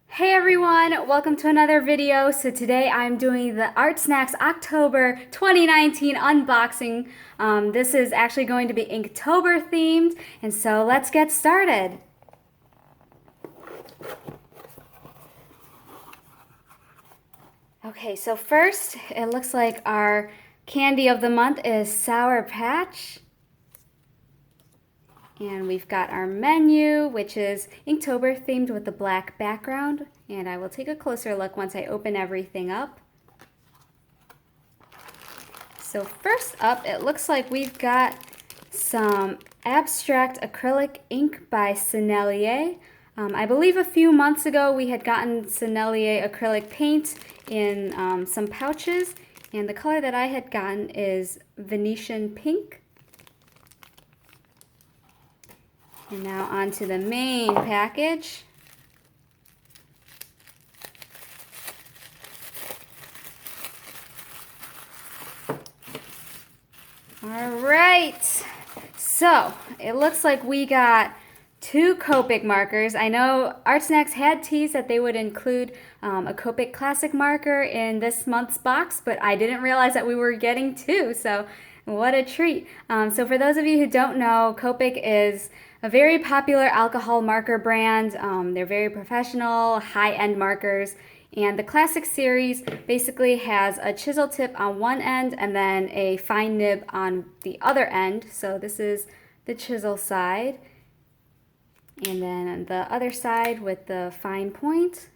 Hey everyone, welcome to another video. So today I'm doing the ArtSnacks October 2019 unboxing. This is actually going to be Inktober themed, and so let's get started. Okay, so first it looks like our candy of the month is Sour Patch. And we've got our menu, which is Inktober themed with the black background. And I will take a closer look once I open everything up. So first up, it looks like we've got some abstract acrylic ink by Sennelier. I believe a few months ago we had gotten Sennelier acrylic paint in some pouches. And the color that I had gotten is Venetian pink. And now onto the main package. All right, so it looks like we got two Copic markers. I know ArtSnacks had teased that they would include a Copic Classic marker in this month's box, but I didn't realize that we were getting two, so what a treat. So for those of you who don't know, Copic is a very popular alcohol marker brand. They're very professional, high-end markers. And the Classic series basically has a chisel tip on one end and then a fine nib on the other end. So this is the chisel side. And then on the other side with the fine point.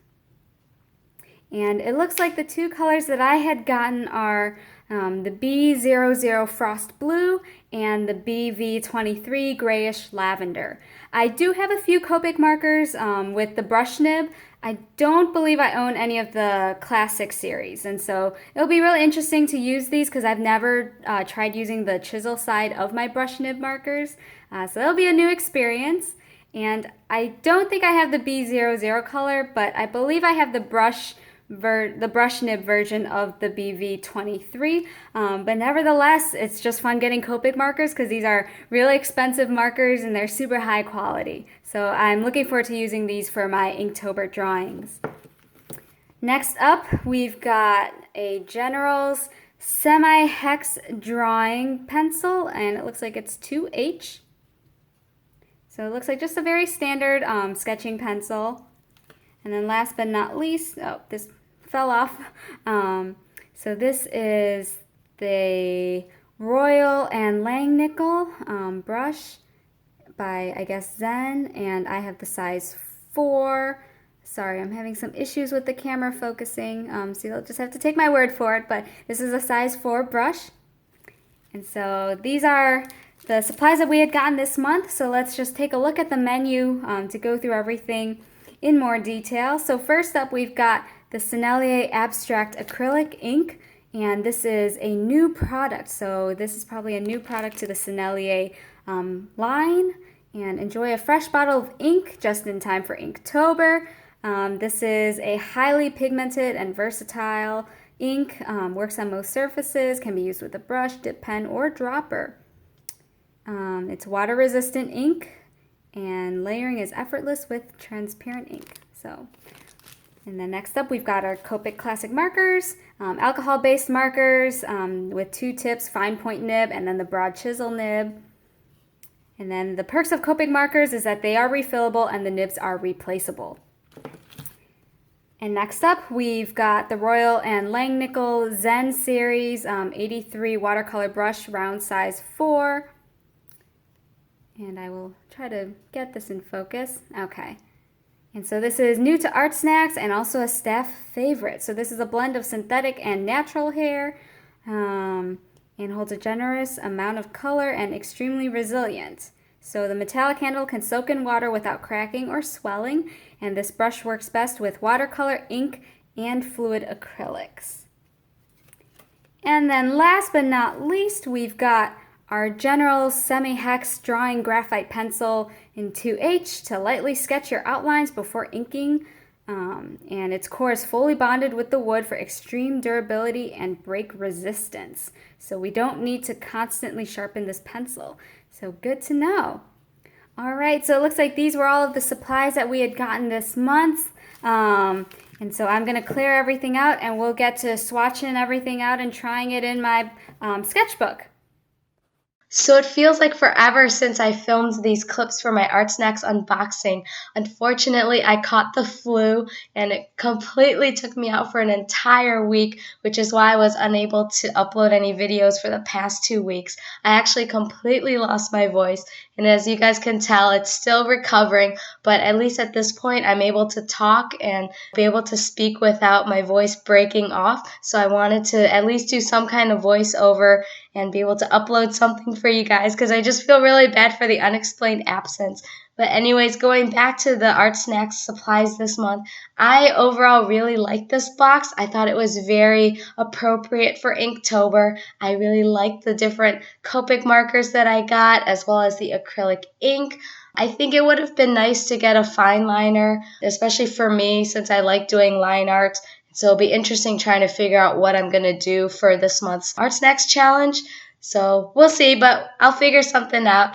And it looks like the two colors that I had gotten are the B00 Frost Blue and the BV23 Grayish Lavender. I do have a few Copic markers with the brush nib. I don't believe I own any of the Classic series, and so it'll be really interesting to use these because I've never tried using the chisel side of my brush nib markers. So it'll be a new experience. And I don't think I have the B00 color, but I believe I have the brush nib version of the BV23, but nevertheless, it's just fun getting Copic markers because these are really expensive markers and they're super high quality. So I'm looking forward to using these for my Inktober drawings. Next up, we've got a General's semi-hex drawing pencil, and it looks like it's 2H. So it looks like just a very standard sketching pencil. And then last but not least, oh, this fell off. So this is the Royal and Langnickel brush by, I guess, Zen, and I have the size 4. Sorry, I'm having some issues with the camera focusing, so you'll just have to take my word for it, but this is a size 4 brush. And so these are the supplies that we had gotten this month, so let's just take a look at the menu to go through everything in more detail. So first up, we've got the Sennelier Abstract Acrylic Ink, and this is a new product. So this is probably a new product to the Sennelier line. And enjoy a fresh bottle of ink just in time for Inktober. This is a highly pigmented and versatile ink. Works on most surfaces, can be used with a brush, dip pen, or dropper. It's water-resistant ink, and layering is effortless with transparent ink. And then next up, we've got our Copic Classic markers, alcohol-based markers with 2 tips, fine point nib, and then the broad chisel nib. And then the perks of Copic markers is that they are refillable and the nibs are replaceable. And next up, we've got the Royal and Langnickel Zen Series 83 watercolor brush, round size 4. And I will try to get this in focus. Okay. And so this is new to ArtSnacks and also a staff favorite. So this is a blend of synthetic and natural hair and holds a generous amount of color and extremely resilient. So the metallic handle can soak in water without cracking or swelling, and this brush works best with watercolor, ink, and fluid acrylics. And then last but not least, we've got our General Semi-Hex Drawing Graphite Pencil in 2H to lightly sketch your outlines before inking. And its core is fully bonded with the wood for extreme durability and break resistance. So we don't need to constantly sharpen this pencil. So good to know. All right, so it looks like these were all of the supplies that we had gotten this month. And so I'm going to clear everything out, and we'll get to swatching everything out and trying it in my sketchbook. So it feels like forever since I filmed these clips for my ArtSnacks unboxing. Unfortunately, I caught the flu and it completely took me out for an entire week, which is why I was unable to upload any videos for the past 2 weeks. I actually completely lost my voice, and as you guys can tell, it's still recovering, but at least at this point, I'm able to talk and be able to speak without my voice breaking off. So I wanted to at least do some kind of voiceover and be able to upload something for you guys because I just feel really bad for the unexplained absence. But anyways, going back to the ArtSnacks supplies this month, I overall really liked this box. I thought it was very appropriate for Inktober. I really liked the different Copic markers that I got as well as the acrylic ink. I think it would have been nice to get a fine liner, especially for me since I like doing line art. So it'll be interesting trying to figure out what I'm going to do for this month's ArtSnacks challenge. So we'll see, but I'll figure something out.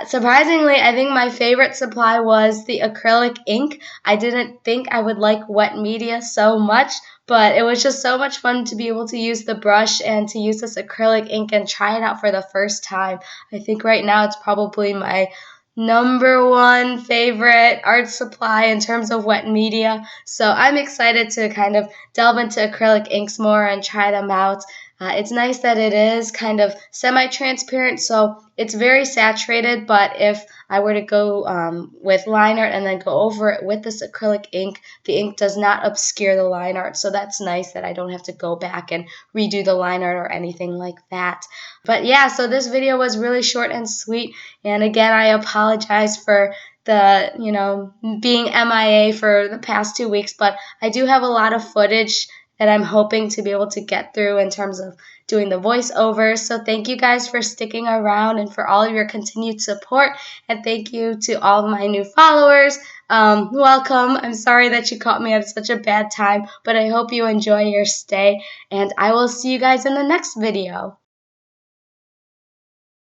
Surprisingly, I think my favorite supply was the acrylic ink. I didn't think I would like wet media so much, but it was just so much fun to be able to use the brush and to use this acrylic ink and try it out for the first time. I think right now it's probably my number one favorite art supply in terms of wet media. So I'm excited to kind of delve into acrylic inks more and try them out. It's nice that it is kind of semi-transparent, so it's very saturated, but if I were to go with line art and then go over it with this acrylic ink, the ink does not obscure the line art, so that's nice that I don't have to go back and redo the line art or anything like that. But yeah, so this video was really short and sweet, and again, I apologize for being MIA for the past 2 weeks, but I do have a lot of footage that I'm hoping to be able to get through in terms of doing the voiceovers. So thank you guys for sticking around and for all of your continued support. And thank you to all of my new followers. Welcome. I'm sorry that you caught me at such a bad time, but I hope you enjoy your stay. And I will see you guys in the next video.